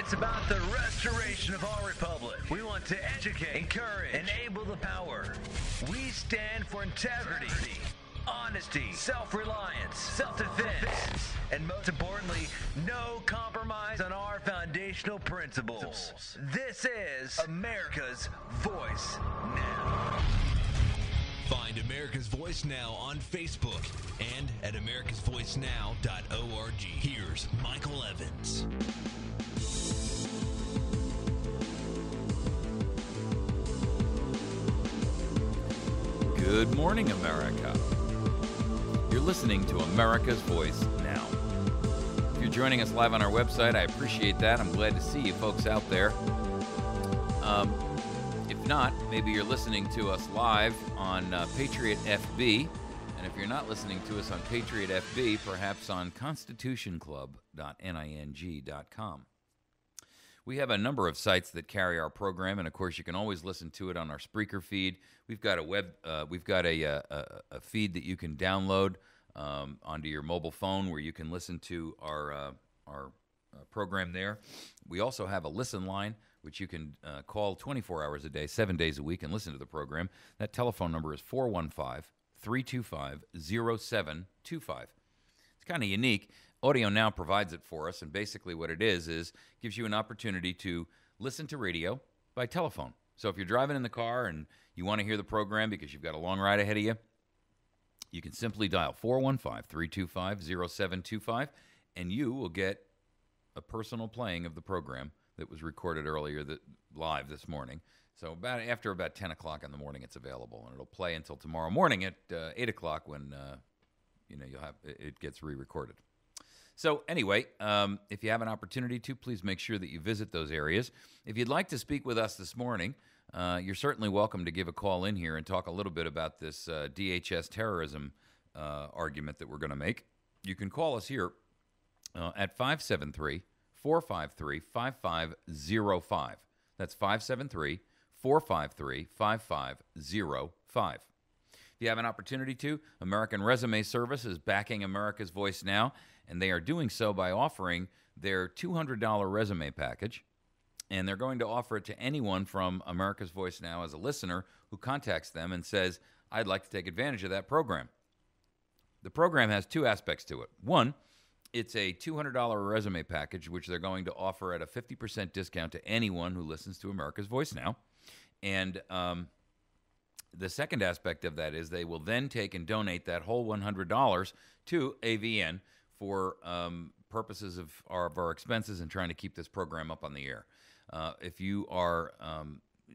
It's about the restoration of our republic. We want to educate, encourage, enable the power. We stand for integrity, honesty, self-reliance, self-defense, and most importantly, no compromise on our foundational principles. This is America's Voice Now. Find America's Voice Now on Facebook and at americasvoicenow.org. Here's Michael Evans. Good morning, America. You're listening to America's Voice Now. If you're joining us live on our website, I appreciate that. I'm glad to see you folks out there. If not, maybe you're listening to us live on Patriot FB. And if you're not listening to us on Patriot FB, perhaps on constitutionclub.ning.com. We have a number of sites that carry our program, and of course, you can always listen to it on our Spreaker feed. We've got a feed that you can download onto your mobile phone, where you can listen to our program there. We also have a listen line, which you can call 24 hours a day, 7 days a week, and listen to the program. That telephone number is 415-325-0725. It's kind of unique. Audio Now provides it for us, and basically what it is gives you an opportunity to listen to radio by telephone. So if you're driving in the car and you want to hear the program because you've got a long ride ahead of you, you can simply dial 415-325-0725, and you will get a personal playing of the program that was recorded earlier live this morning. So after about 10 o'clock in the morning, it's available, and it'll play until tomorrow morning at 8 o'clock when it gets re-recorded. So anyway, if you have an opportunity to, please make sure that you visit those areas. If you'd like to speak with us this morning, you're certainly welcome to give a call in here and talk a little bit about this DHS terrorism argument that we're going to make. You can call us here at 573-453-5505. That's 573-453-5505. If you have an opportunity to, American Resume Service is backing America's Voice Now, and they are doing so by offering their $200 resume package, and they're going to offer it to anyone from America's Voice Now as a listener who contacts them and says, I'd like to take advantage of that program. The program has two aspects to it. One, it's a $200 resume package, which they're going to offer at a 50% discount to anyone who listens to America's Voice Now. And the second aspect of that is they will then take and donate that whole $100 to AVN for purposes of our expenses and trying to keep this program up on the air. If you are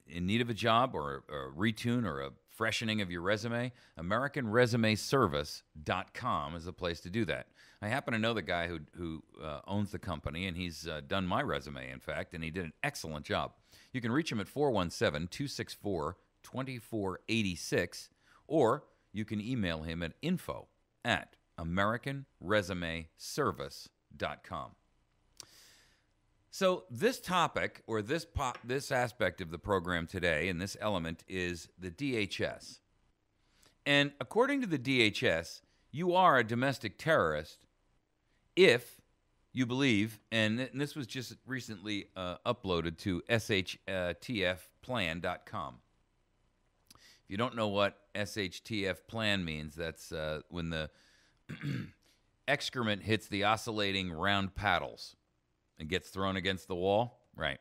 in need of a job or a retune or a freshening of your resume, AmericanResumeService.com is the place to do that. I happen to know the guy who owns the company, and he's done my resume, in fact, and he did an excellent job. You can reach him at 417-264-2486, or you can email him at info@AmericanResumeService.com. So this topic, or this aspect of the program today, and this element, is the DHS. And according to the DHS, you are a domestic terrorist if you believe, and this was just recently uploaded to SHTFplan.com. If you don't know what SHTF plan means, that's when the excrement hits the oscillating round paddles and gets thrown against the wall. Right.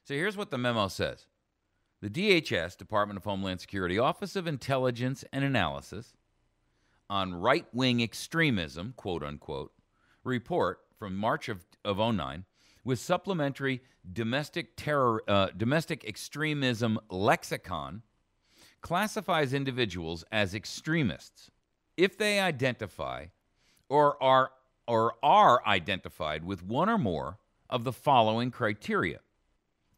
So here's what the memo says. The DHS, Department of Homeland Security, Office of Intelligence and Analysis on Right-Wing Extremism, quote unquote, report from March of 2009 with supplementary domestic extremism lexicon classifies individuals as extremists if they identify or are identified with one or more of the following criteria,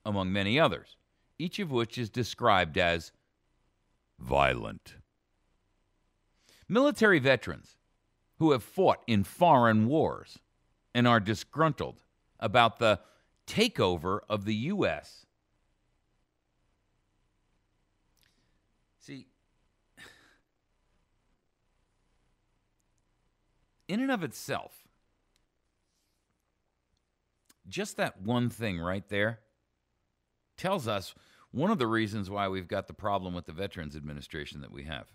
among many others, each of which is described as violent. Military veterans who have fought in foreign wars and are disgruntled about the takeover of the U.S. See, in and of itself, just that one thing right there tells us one of the reasons why we've got the problem with the Veterans Administration that we have.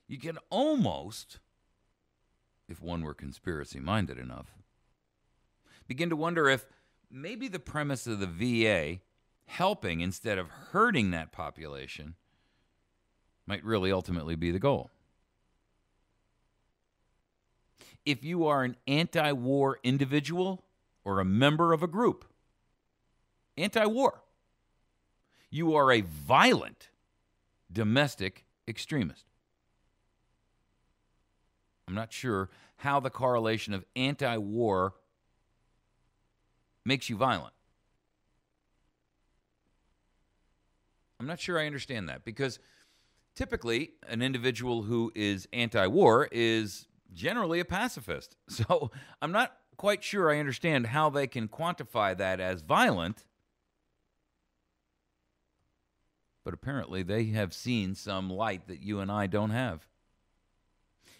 You can almost, if one were conspiracy-minded enough, begin to wonder if maybe the premise of the VA helping instead of hurting that population might really ultimately be the goal. If you are an anti-war individual or a member of a group, anti-war, you are a violent domestic extremist. I'm not sure how the correlation of anti-war makes you violent. I'm not sure I understand that, because typically an individual who is anti-war is generally a pacifist. So I'm not quite sure I understand how they can quantify that as violent, but apparently they have seen some light that you and I don't have.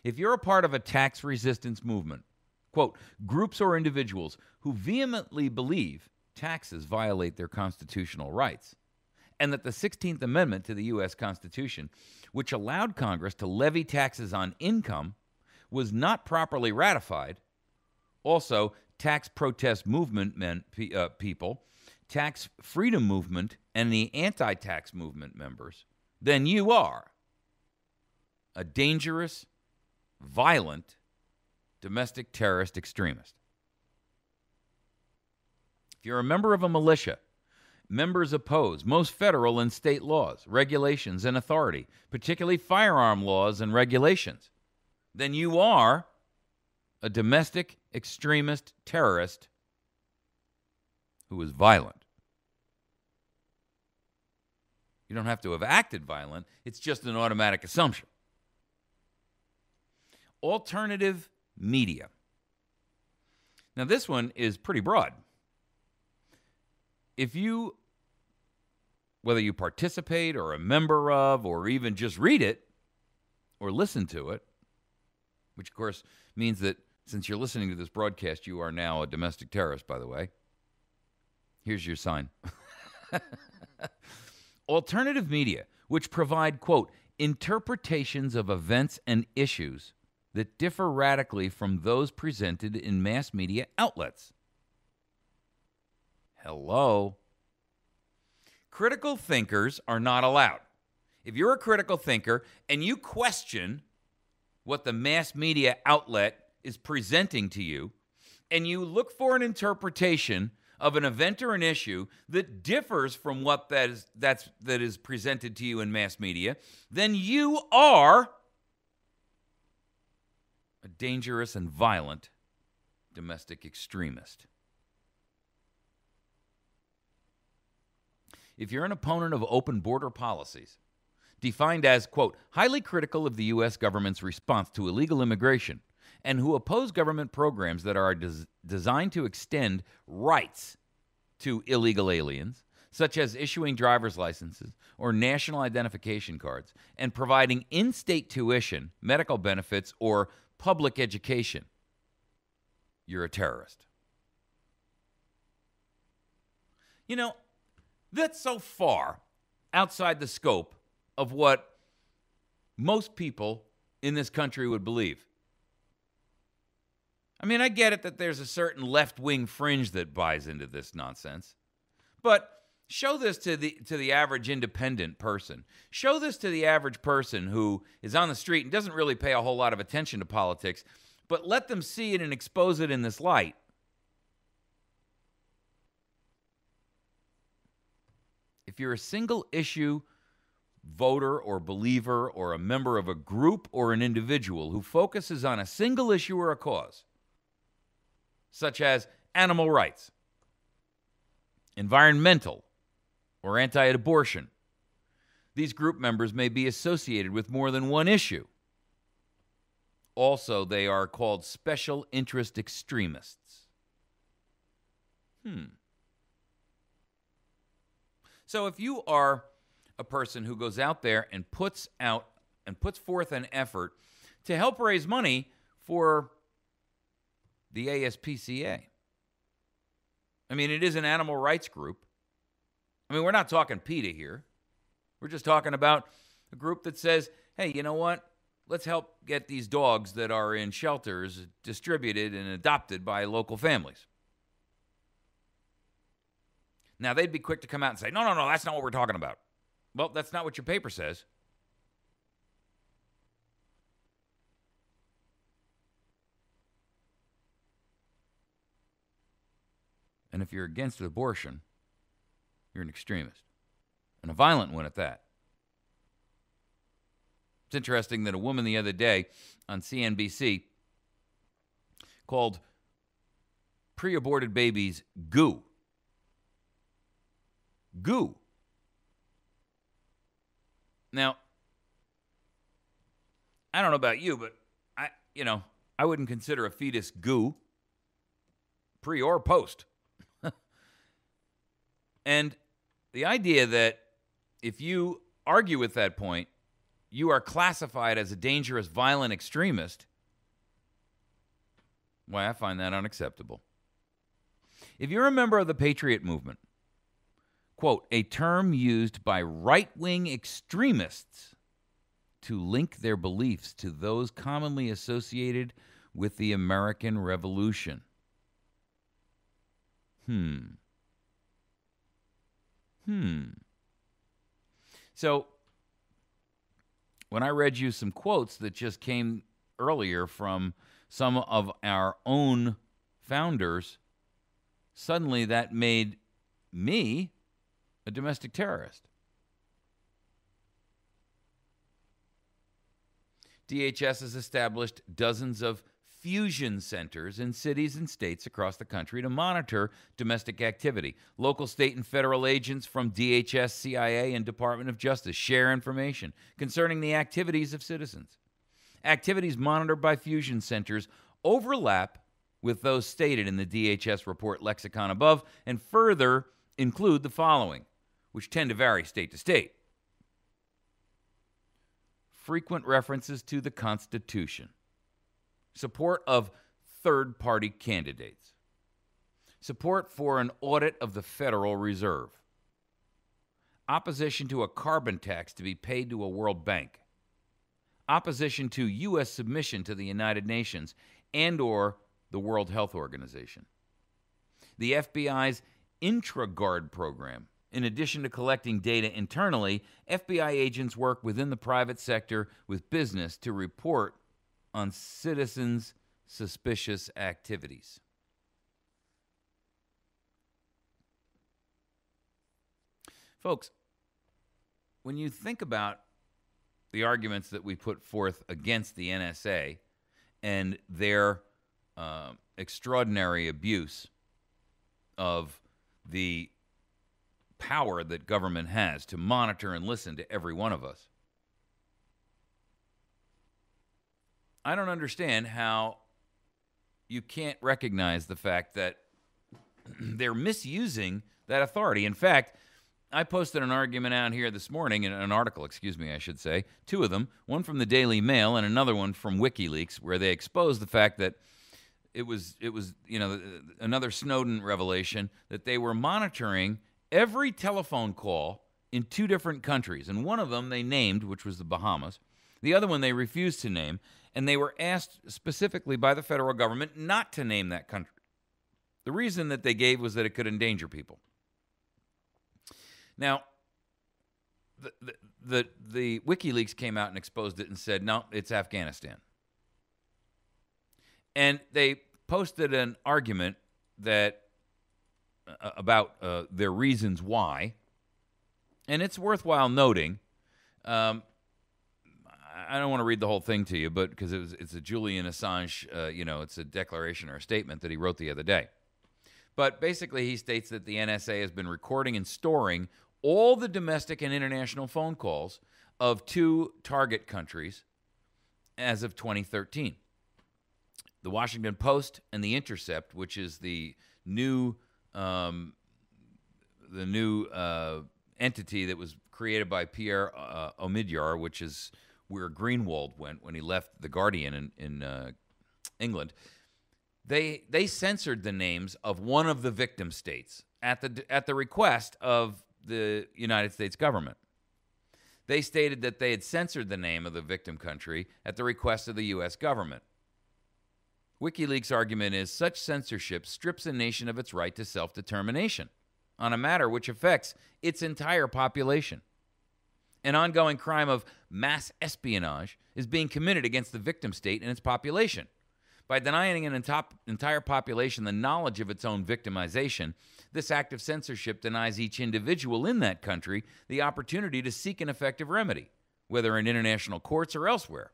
If you're a part of a tax resistance movement, quote, groups or individuals who vehemently believe taxes violate their constitutional rights, and that the 16th Amendment to the U.S. Constitution, which allowed Congress to levy taxes on income, was not properly ratified. Also, tax protest movement people, tax freedom movement, and the anti-tax movement members, then you are a dangerous, violent, domestic terrorist extremist. If you're a member of a militia, members oppose most federal and state laws, regulations, and authority, particularly firearm laws and regulations, then you are a domestic extremist terrorist who is violent. You don't have to have acted violent. It's just an automatic assumption. Alternative media. Now, this one is pretty broad. If you, whether you participate or a member of, or even just read it or listen to it, which of course means that since you're listening to this broadcast, you are now a domestic terrorist, by the way. Here's your sign. Alternative media, which provide, quote, interpretations of events and issues that differ radically from those presented in mass media outlets. Hello? Critical thinkers are not allowed. If you're a critical thinker and you question what the mass media outlet is presenting to you, and you look for an interpretation of an event or an issue that differs from what that is presented to you in mass media, then you are a dangerous and violent domestic extremist. If you're an opponent of open border policies, defined as, quote, highly critical of the U.S. government's response to illegal immigration, and who oppose government programs that are designed to extend rights to illegal aliens, such as issuing driver's licenses or national identification cards, and providing in-state tuition, medical benefits, or public education, you're a terrorist. You know, that's so far outside the scope of what most people in this country would believe. I mean, I get it that there's a certain left-wing fringe that buys into this nonsense, but show this to the average independent person. Show this to the average person who is on the street and doesn't really pay a whole lot of attention to politics, but let them see it and expose it in this light. If you're a single-issue voter or believer or a member of a group or an individual who focuses on a single issue or a cause, such as animal rights, environmental, or anti-abortion, these group members may be associated with more than one issue. Also, they are called special interest extremists. So if you are a person who goes out there and puts forth an effort to help raise money for the ASPCA. I mean, it is an animal rights group. I mean, we're not talking PETA here. We're just talking about a group that says, hey, you know what? Let's help get these dogs that are in shelters distributed and adopted by local families. Now, they'd be quick to come out and say, no, that's not what we're talking about. Well, that's not what your paper says. And if you're against abortion, you're an extremist. And a violent one at that. It's interesting that a woman the other day on CNBC called pre-aborted babies goo. Goo. Now, I don't know about you, but I wouldn't consider a fetus goo, pre or post. And the idea that if you argue with that point, you are classified as a dangerous, violent extremist, why, I find that unacceptable. If you're a member of the patriot movement, quote, a term used by right-wing extremists to link their beliefs to those commonly associated with the American Revolution. So, when I read you some quotes that just came earlier from some of our own founders, suddenly that made me a domestic terrorist. DHS has established dozens of fusion centers in cities and states across the country to monitor domestic activity. Local, state, and federal agents from DHS, CIA, and Department of Justice share information concerning the activities of citizens. Activities monitored by fusion centers overlap with those stated in the DHS report lexicon above and further include the following, which tend to vary state to state. Frequent references to the Constitution. Support of third-party candidates. Support for an audit of the Federal Reserve. Opposition to a carbon tax to be paid to a World Bank. Opposition to U.S. submission to the United Nations and/or the World Health Organization. The FBI's IntraGuard program. In addition to collecting data internally, FBI agents work within the private sector with business to report on citizens' suspicious activities. Folks, when you think about the arguments that we put forth against the NSA and their extraordinary abuse of the power that government has to monitor and listen to every one of us, I don't understand how you can't recognize the fact that they're misusing that authority. In fact, I posted an argument out here this morning, an article, I should say, two of them, one from the Daily Mail and another one from WikiLeaks, where they exposed the fact that it was another Snowden revelation, that they were monitoring every telephone call in two different countries. And one of them they named, which was the Bahamas. The other one they refused to name. And they were asked specifically by the federal government not to name that country. The reason that they gave was that it could endanger people. Now, the WikiLeaks came out and exposed it and said, no, it's Afghanistan. And they posted an argument that about their reasons why. And it's worthwhile noting, I don't want to read the whole thing to you, but because it's a Julian Assange, it's a declaration or a statement that he wrote the other day. But basically, he states that the NSA has been recording and storing all the domestic and international phone calls of two target countries as of 2013. The Washington Post and The Intercept, which is the new entity that was created by Pierre Omidyar, which is where Greenwald went when he left The Guardian in England. they censored the names of one of the victim states at the request of the United States government. They stated that they had censored the name of the victim country at the request of the U.S. government. WikiLeaks' argument is such censorship strips a nation of its right to self-determination on a matter which affects its entire population. An ongoing crime of mass espionage is being committed against the victim state and its population. By denying an entire population the knowledge of its own victimization, this act of censorship denies each individual in that country the opportunity to seek an effective remedy, whether in international courts or elsewhere.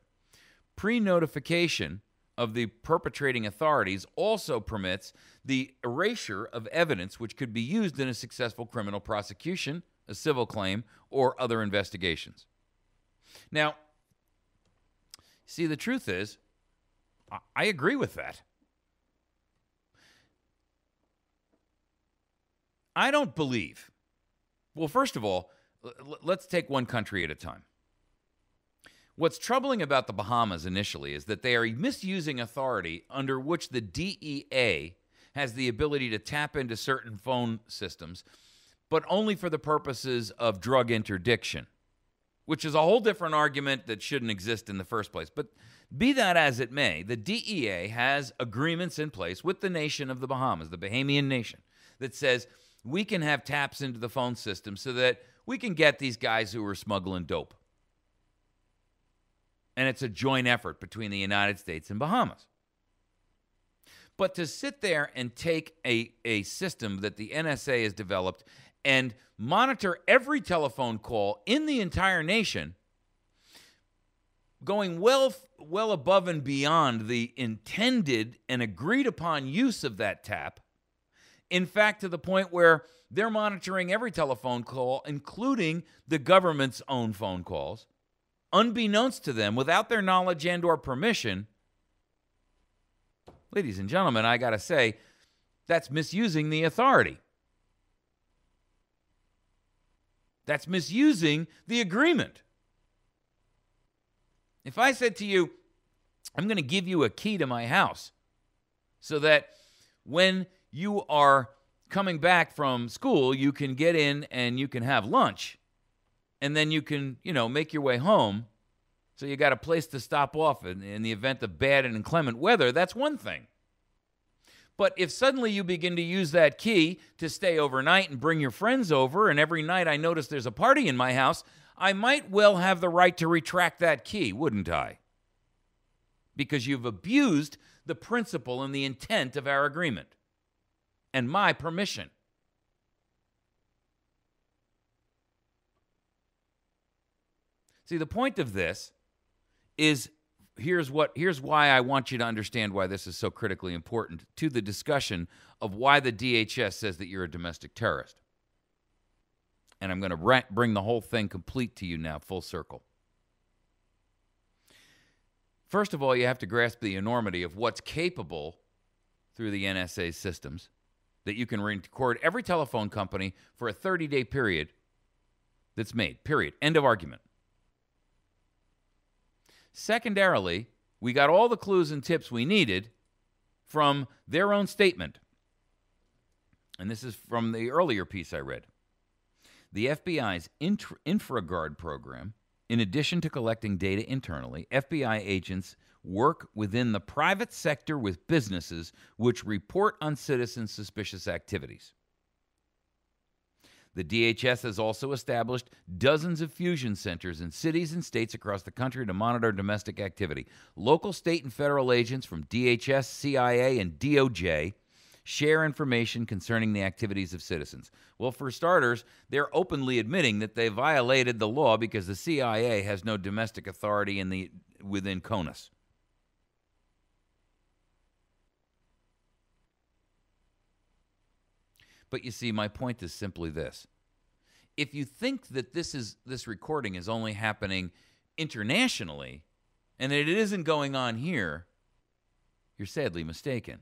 Pre-notification of the perpetrating authorities also permits the erasure of evidence which could be used in a successful criminal prosecution, a civil claim, or other investigations. Now, see, the truth is, I agree with that. I don't believe. Well, first of all, let's take one country at a time. What's troubling about the Bahamas initially is that they are misusing authority under which the DEA has the ability to tap into certain phone systems, but only for the purposes of drug interdiction, which is a whole different argument that shouldn't exist in the first place. But be that as it may, the DEA has agreements in place with the nation of the Bahamas, the Bahamian nation, that says we can have taps into the phone system so that we can get these guys who are smuggling dope. And it's a joint effort between the United States and Bahamas. But to sit there and take a system that the NSA has developed and monitor every telephone call in the entire nation, going well above and beyond the intended and agreed upon use of that tap, in fact, to the point where they're monitoring every telephone call, including the government's own phone calls, unbeknownst to them, without their knowledge and or permission. Ladies and gentlemen, I got to say, that's misusing the authority. That's misusing the agreement. If I said to you, I'm going to give you a key to my house so that when you are coming back from school, you can get in and you can have lunch, and then you can, make your way home, so you got a place to stop off in the event of bad and inclement weather, that's one thing. But if suddenly you begin to use that key to stay overnight and bring your friends over, and every night I notice there's a party in my house, I might well have the right to retract that key, wouldn't I? Because you've abused the principle and the intent of our agreement and my permission. See, the point of this is, here's why I want you to understand why this is so critically important to the discussion of why the DHS says that you're a domestic terrorist. And I'm going to bring the whole thing complete to you now, full circle. First of all, you have to grasp the enormity of what's capable through the NSA systems, that you can record every telephone company for a 30-day period that's made, period. End of argument. Secondarily, we got all the clues and tips we needed from their own statement. And this is from the earlier piece I read. The FBI's InfraGuard program, in addition to collecting data internally, FBI agents work within the private sector with businesses which report on citizens' suspicious activities. The DHS has also established dozens of fusion centers in cities and states across the country to monitor domestic activity. Local, state, and federal agents from DHS, CIA, and DOJ share information concerning the activities of citizens. Well, for starters, they're openly admitting that they violated the law because the CIA has no domestic authority within CONUS. But you see, my point is simply this. If you think that this recording is only happening internationally and that it isn't going on here, you're sadly mistaken.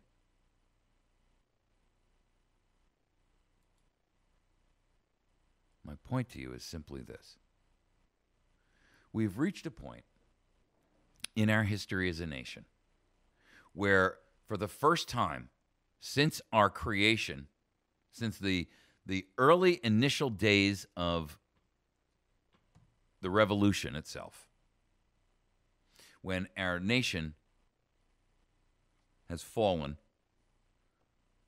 My point to you is simply this. We've reached a point in our history as a nation where for the first time since our creation, since the early initial days of the revolution itself, when our nation has fallen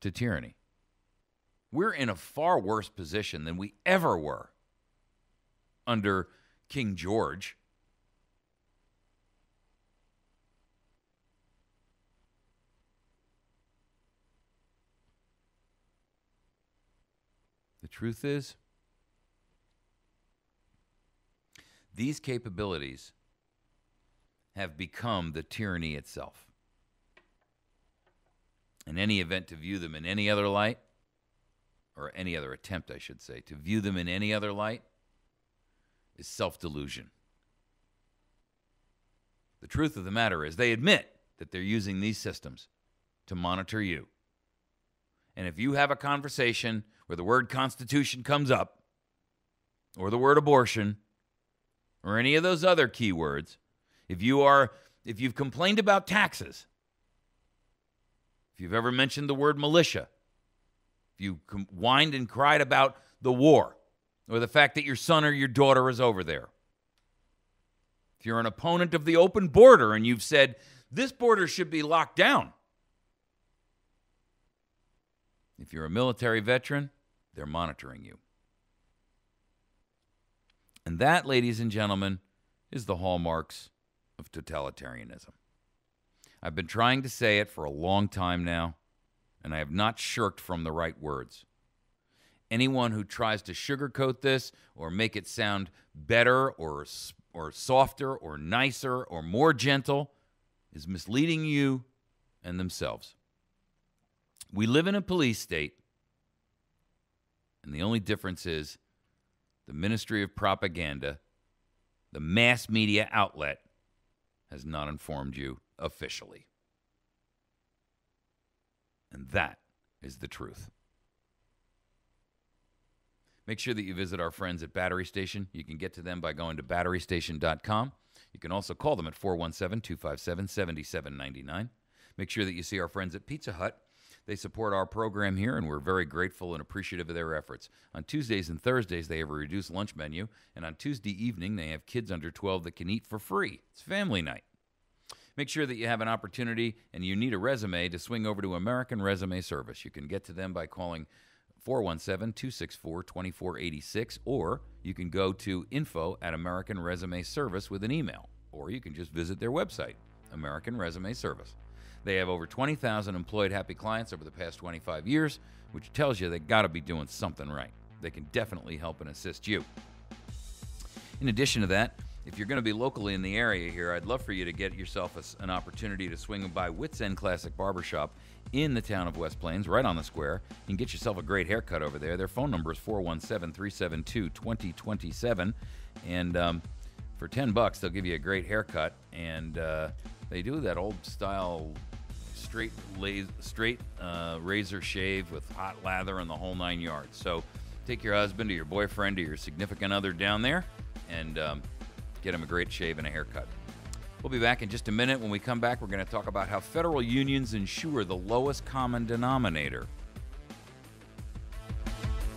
to tyranny. We're in a far worse position than we ever were under King George. The truth is, these capabilities have become the tyranny itself. In any event, to view them in any other light, or any other attempt, I should say, to view them in any other light is self-delusion. The truth of the matter is they admit that they're using these systems to monitor you. And if you have a conversation where the word Constitution comes up, or the word abortion, or any of those other keywords, if you've complained about taxes, if you've ever mentioned the word militia, if you whined and cried about the war, or the fact that your son or your daughter is over there, if you're an opponent of the open border and you've said, this border should be locked down, if you're a military veteran, they're monitoring you. And that, ladies and gentlemen, is the hallmarks of totalitarianism. I've been trying to say it for a long time now, and I have not shirked from the right words. Anyone who tries to sugarcoat this or make it sound better or softer or nicer or more gentle is misleading you and themselves. We live in a police state, and the only difference is the Ministry of Propaganda, the mass media outlet, has not informed you officially. And that is the truth. Make sure that you visit our friends at Battery Station. You can get to them by going to batterystation.com. You can also call them at 417-257-7799. Make sure that you see our friends at Pizza Hut. They support our program here, and we're very grateful and appreciative of their efforts. On Tuesdays and Thursdays, they have a reduced lunch menu, and on Tuesday evening, they have kids under 12 that can eat for free. It's family night. Make sure that you have an opportunity and you need a resume to swing over to American Resume Service. You can get to them by calling 417-264-2486, or you can go to info@American Resume Service with an email, or you can just visit their website, American Resume Service. They have over 20,000 employed happy clients over the past 25 years, which tells you they got to be doing something right. They can definitely help and assist you. In addition to that, if you're going to be locally in the area here, I'd love for you to get yourself an opportunity to swing by Wits End Classic Barbershop in the town of West Plains, right on the square. You can get yourself a great haircut over there. Their phone number is 417-372-2027. And for $10, they'll give you a great haircut. And they do that old-style straight razor shave with hot lather and the whole 9 yards. So take your husband or your boyfriend or your significant other down there and get him a great shave and a haircut. We'll be back in just a minute. When we come back, we're going to talk about how federal unions ensure the lowest common denominator